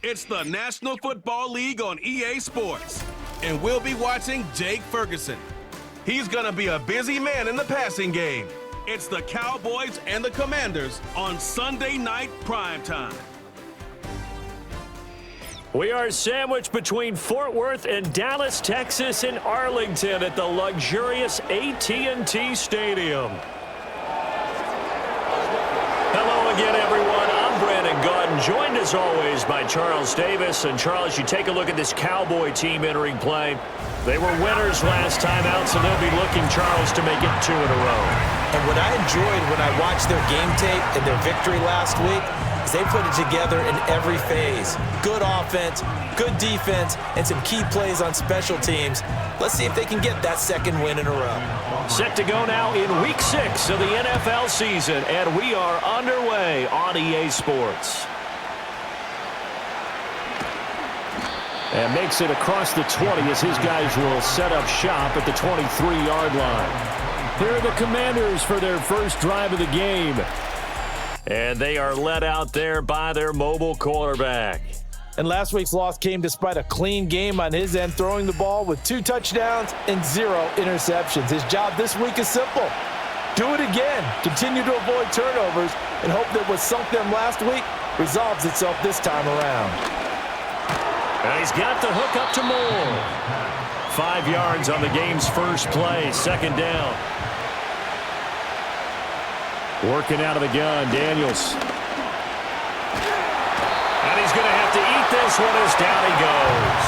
It's the National Football League on EA Sports. And we'll be watching Jake Ferguson. He's going to be a busy man in the passing game. It's the Cowboys and the Commanders on Sunday night primetime. We are sandwiched between Fort Worth and Dallas, Texas, and Arlington at the luxurious AT&T Stadium. Hello again, everyone. I'm Brandon Gaudin, joined as always by Charles Davis. And Charles, you take a look at this Cowboy team entering play. They were winners last time out, so they'll be looking, Charles, to make it 2 in a row. And what I enjoyed when I watched their game tape and their victory last week is they put it together in every phase. Good offense, good defense, and some key plays on special teams. Let's see if they can get that second win in a row. Set to go now in Week 6 of the NFL season, and we are underway on EA Sports. And makes it across the 20 as his guys will set up shop at the 23-yard line. Here are the Commanders for their first drive of the game. And they are led out there by their mobile quarterback. And last week's loss came despite a clean game on his end, throwing the ball with 2 touchdowns and 0 interceptions. His job this week is simple. Do it again. Continue to avoid turnovers and hope that what sunk them last week resolves itself this time around. And he's got the hook up to Moore. 5 yards on the game's first play, second down. Working out of the gun, Daniels. And he's going to have to eat this one as down he goes.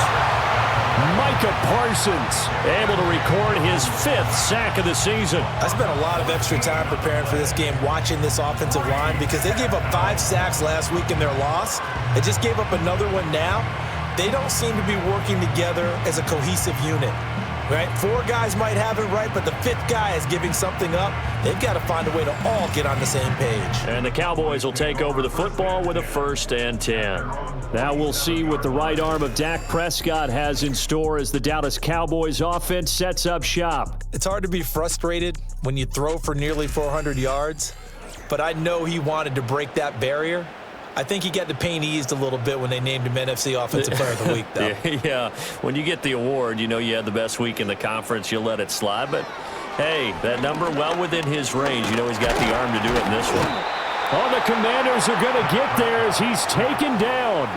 Micah Parsons able to record his 5th sack of the season. I spent a lot of extra time preparing for this game, watching this offensive line, because they gave up 5 sacks last week in their loss. They just gave up another one now. They don't seem to be working together as a cohesive unit. Right? 4 guys might have it right, but the 5th guy is giving something up. They've got to find a way to all get on the same page. And the Cowboys will take over the football with a 1st and 10. Now we'll see what the right arm of Dak Prescott has in store as the Dallas Cowboys offense sets up shop. It's hard to be frustrated when you throw for nearly 400 yards, but I know he wanted to break that barrier. I think he got the pain eased a little bit when they named him NFC Offensive Player of the Week, though. Yeah, when you get the award, you know you had the best week in the conference, you'll let it slide. But, hey, that number well within his range. You know he's got the arm to do it in this one. Oh, the Commanders are going to get there as he's taken down.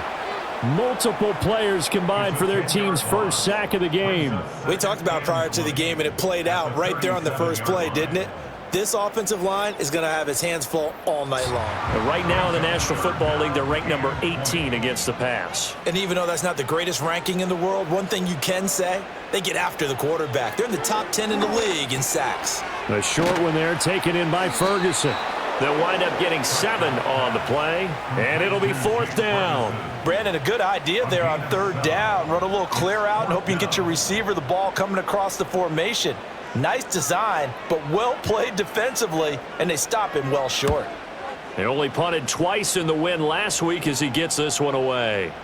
Multiple players combined for their team's first sack of the game. We talked about prior to the game, and it played out right there on the first play, didn't it? This offensive line is going to have his hands full all night long. And right now in the National Football League, they're ranked number 18 against the pass. And even though that's not the greatest ranking in the world, one thing you can say, they get after the quarterback. They're in the top 10 in the league in sacks. The short one there taken in by Ferguson. They'll wind up getting 7 on the play, and it'll be 4th down. Brandon, a good idea there on 3rd down. Run a little clear out and hope you can get your receiver the ball coming across the formation. Nice design, but well played defensively, and they stop him well short. They only punted twice in the win last week as he gets this one away.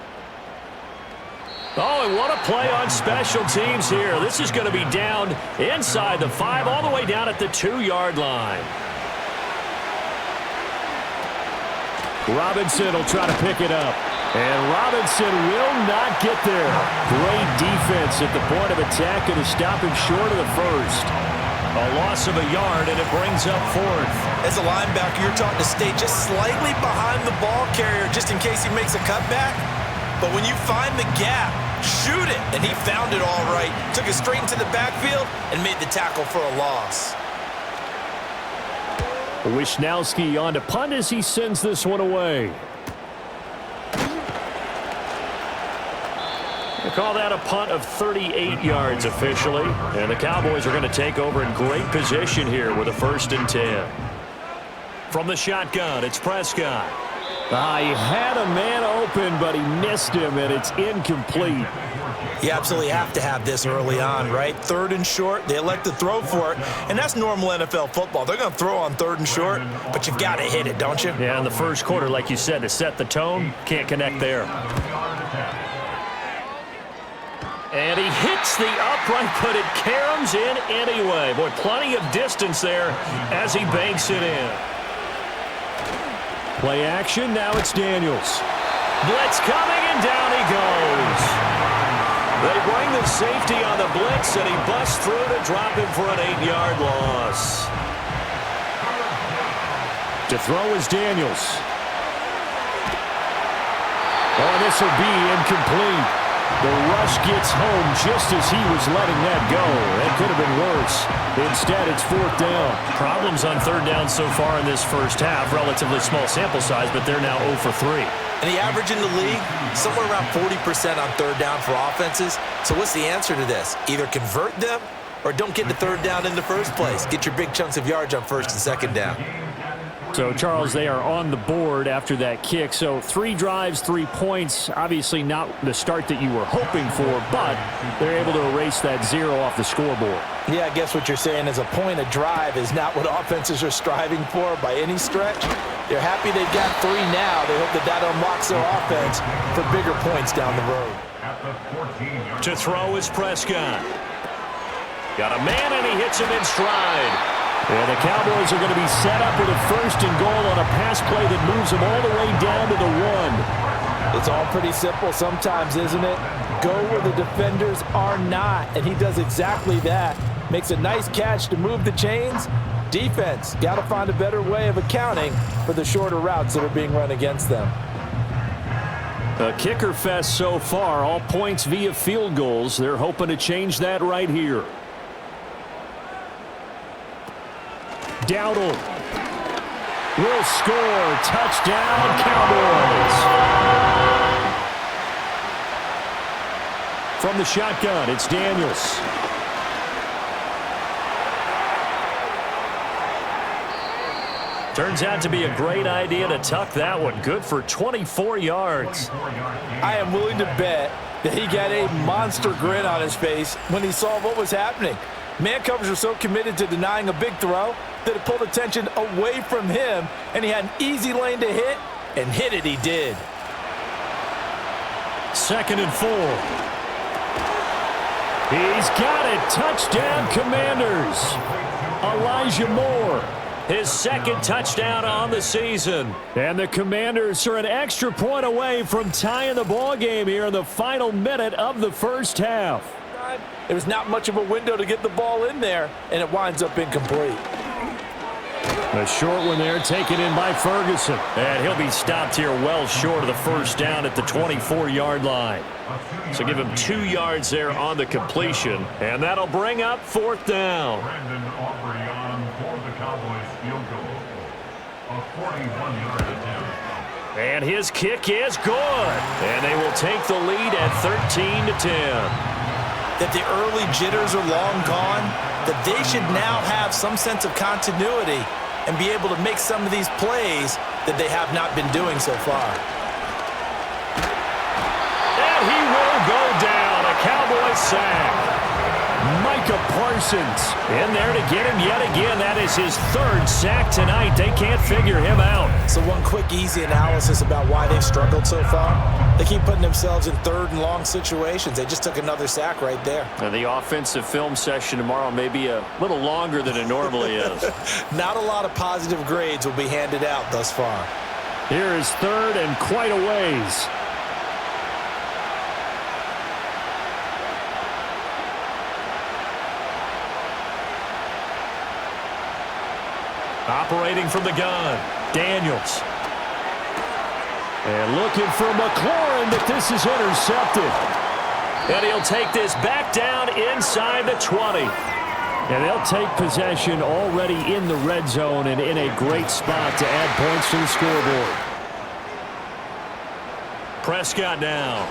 Oh, and what a play on special teams here. This is going to be down inside the 5, all the way down at the 2-yard line. Robinson will try to pick it up. And Robinson will not get there. Great defense at the point of attack and to stop him short of the first. A loss of a yard, and it brings up 4th. As a linebacker, you're taught to stay just slightly behind the ball carrier just in case he makes a cutback. But when you find the gap, shoot it. And he found it all right. Took it straight into the backfield and made the tackle for a loss. Wisnowski on to punt as he sends this one away. They call that a punt of 38 yards officially. And the Cowboys are going to take over in great position here with a 1st and 10. From the shotgun, it's Prescott. He had a man open, but he missed him, and it's incomplete. You absolutely have to have this early on, right? 3rd and short, they elect to throw for it, and that's normal NFL football. They're going to throw on 3rd and short, but you've got to hit it, don't you? Yeah, in the first quarter, like you said, to set the tone, can't connect there. And he hits the upright, but it caroms in anyway. Boy, plenty of distance there as he banks it in. Play action, now it's Daniels. Blitz coming, and safety on the blitz, and he busts through to drop him for an 8-yard loss. To throw is Daniels. Oh, this will be incomplete. The rush gets home just as he was letting that go. That could have been worse. Instead, it's 4th down. Problems on 3rd down so far in this first half. Relatively small sample size, but they're now 0 for 3. And the average in the league, somewhere around 40% on 3rd down for offenses. So what's the answer to this? Either convert them or don't get the 3rd down in the first place. Get your big chunks of yards on 1st and 2nd down. So, Charles, they are on the board after that kick. So 3 drives, 3 points. Obviously not the start that you were hoping for, but they're able to erase that 0 off the scoreboard. Yeah, I guess what you're saying is a point a drive is not what offenses are striving for by any stretch. They're happy they've got 3 now. They hope that unlocks their offense for bigger points down the road. To throw is Prescott. Got a man, and he hits him in stride. And the Cowboys are going to be set up with a 1st and goal on a pass play that moves them all the way down to the 1. It's all pretty simple sometimes, isn't it? Go where the defenders are not, and he does exactly that. Makes a nice catch to move the chains. Defense, got to find a better way of accounting for the shorter routes that are being run against them. A kicker fest so far, all points via field goals. They're hoping to change that right here. Dowdle will score. Touchdown, Cowboys. From the shotgun, it's Daniels. Turns out to be a great idea to tuck that one. Good for 24 yards. I am willing to bet that he got a monster grin on his face when he saw what was happening. Man covers are so committed to denying a big throw that it pulled attention away from him, and he had an easy lane to hit, and hit it he did. 2nd and 4. He's got it. Touchdown, Commanders. Elijah Moore. His 2nd touchdown on the season. And the Commanders are an extra point away from tying the ball game here in the final minute of the first half. There was not much of a window to get the ball in there, and it winds up incomplete. A short one there, taken in by Ferguson. And he'll be stopped here well short of the 1st down at the 24-yard line. So give him 2 yards there on the completion, and that'll bring up 4th down. And his kick is good. And they will take the lead at 13-10. That the early jitters are long gone, that they should now have some sense of continuity and be able to make some of these plays that they have not been doing so far. And he will go down. A Cowboys sack. Micah Parsons in there to get him yet again. That is his 3rd sack tonight. They can't figure him out. So one quick, easy analysis about why they've struggled so far. They keep putting themselves in 3rd and long situations. They just took another sack right there. And the offensive film session tomorrow may be a little longer than it normally is. Not a lot of positive grades will be handed out thus far. Here is 3rd and quite a ways. Operating from the gun, Daniels. And looking for McLaurin, but this is intercepted. And he'll take this back down inside the 20. And they'll take possession already in the red zone and in a great spot to add points to the scoreboard. Prescott now.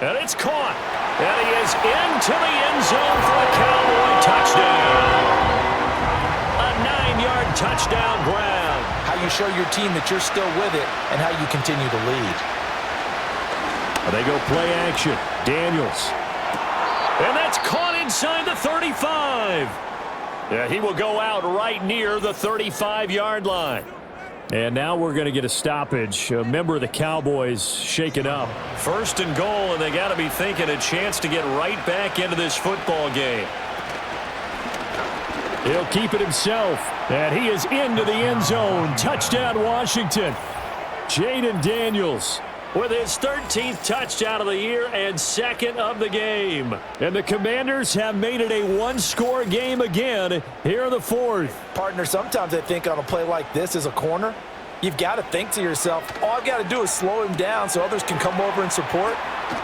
And it's caught. And he is into the end zone for a Cowboy touchdown. A 9-yard touchdown grab. How you show your team that you're still with it and how you continue to lead. They go play action. Daniels. And that's caught inside the 35. Yeah, he will go out right near the 35-yard line. And now we're going to get a stoppage. A member of the Cowboys shaken up. 1st and goal, and they got to be thinking a chance to get right back into this football game. He'll keep it himself. And he is into the end zone. Touchdown, Washington. Jaden Daniels. with his 13th touchdown of the year and second of the game. And the Commanders have made it a one-score game again here in the fourth. Partner, sometimes I think on a play like this as a corner, you've got to think to yourself, all I've got to do is slow him down so others can come over and support.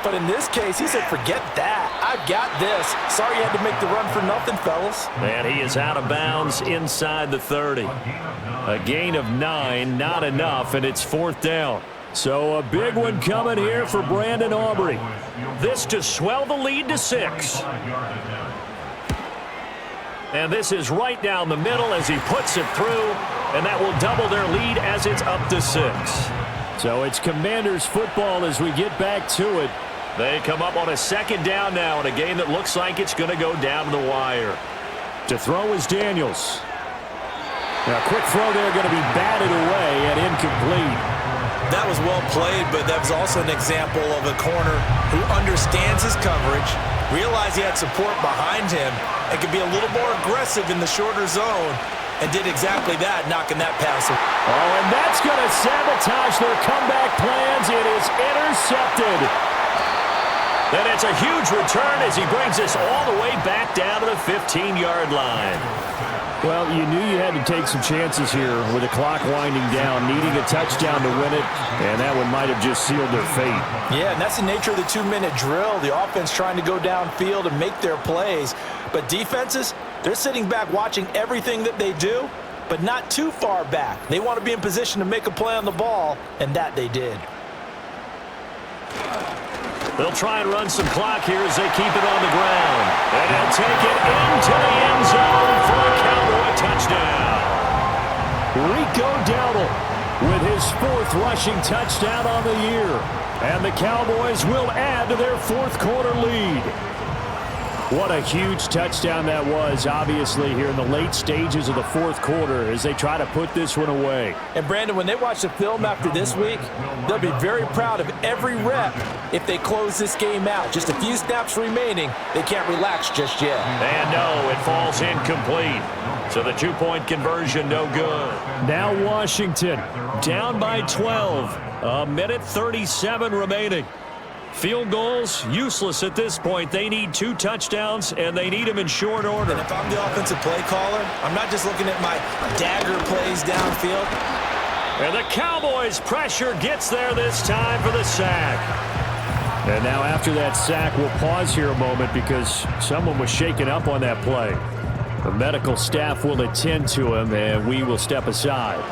But in this case, he said, forget that. I've got this. Sorry you had to make the run for nothing, fellas. And he is out of bounds inside the 30. A gain of 9, not enough, and it's fourth down. So a big one coming here for Brandon Aubrey. This to swell the lead to 6. And this is right down the middle as he puts it through, and that will double their lead as it's up to 6. So it's Commanders football as we get back to it. They come up on a second down now in a game that looks like it's going to go down to the wire. To throw is Daniels. Now, a quick throw there going to be batted away and incomplete. That was well played, but that was also an example of a corner who understands his coverage, realized he had support behind him, and could be a little more aggressive in the shorter zone, and did exactly that, knocking that pass away. Oh, and that's going to sabotage their comeback plans. It is intercepted. And it's a huge return as he brings us all the way back down to the 15-yard line. Well, you knew you had to take some chances here with the clock winding down, needing a touchdown to win it, and that one might have just sealed their fate. Yeah, and that's the nature of the 2-minute drill. The offense trying to go downfield and make their plays. But defenses, they're sitting back watching everything that they do, but not too far back. They want to be in position to make a play on the ball, and that they did. They'll try and run some clock here as they keep it on the ground. And they'll take it into the end zone for a Cowboy touchdown. Rico Dowdle with his 4th rushing touchdown on the year. And the Cowboys will add to their fourth-quarter lead. What a huge touchdown that was, obviously, here in the late stages of the fourth quarter as they try to put this one away. And, Brandon, when they watch the film after this week, they'll be very proud of every rep if they close this game out. Just a few snaps remaining. They can't relax just yet. And no, it falls incomplete. So the 2-point conversion, no good. Now Washington Down by 12. A minute 37 remaining. Field goals, useless at this point. They need 2 touchdowns, and they need them in short order. And if I'm the offensive play caller, I'm not just looking at my dagger plays downfield. And the Cowboys' pressure gets there this time for the sack. And now after that sack, we'll pause here a moment because someone was shaken up on that play. The medical staff will attend to him, and we will step aside.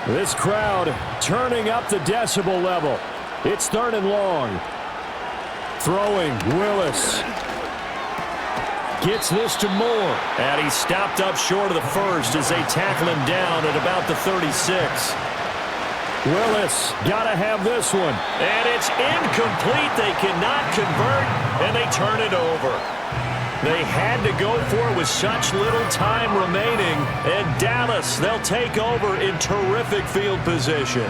This crowd turning up the decibel level. It's 3rd and long. Throwing, Willis. Gets this to Moore. And he stopped up short of the first as they tackle him down at about the 36. Willis, gotta have this one. And it's incomplete. They cannot convert, and they turn it over. They had to go for it with such little time remaining. And Dallas, they'll take over in terrific field position.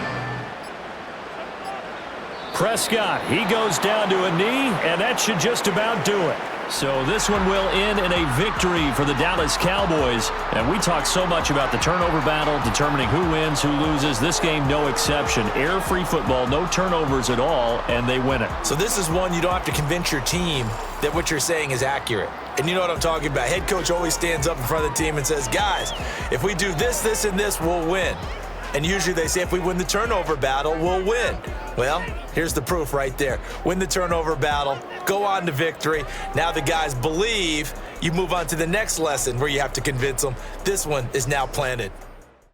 Prescott, he goes down to a knee, and that should just about do it. So this one will end in a victory for the Dallas Cowboys. And we talk so much about the turnover battle, determining who wins, who loses. This game, no exception. Error-free football, no turnovers at all, and they win it. So this is one you don't have to convince your team that what you're saying is accurate. And you know what I'm talking about. Head coach always stands up in front of the team and says, guys, if we do this, this, and this, we'll win. And usually they say if we win the turnover battle, we'll win. Well, here's the proof right there. Win the turnover battle, go on to victory. Now the guys believe. You move on to the next lesson where you have to convince them. This one is now planted.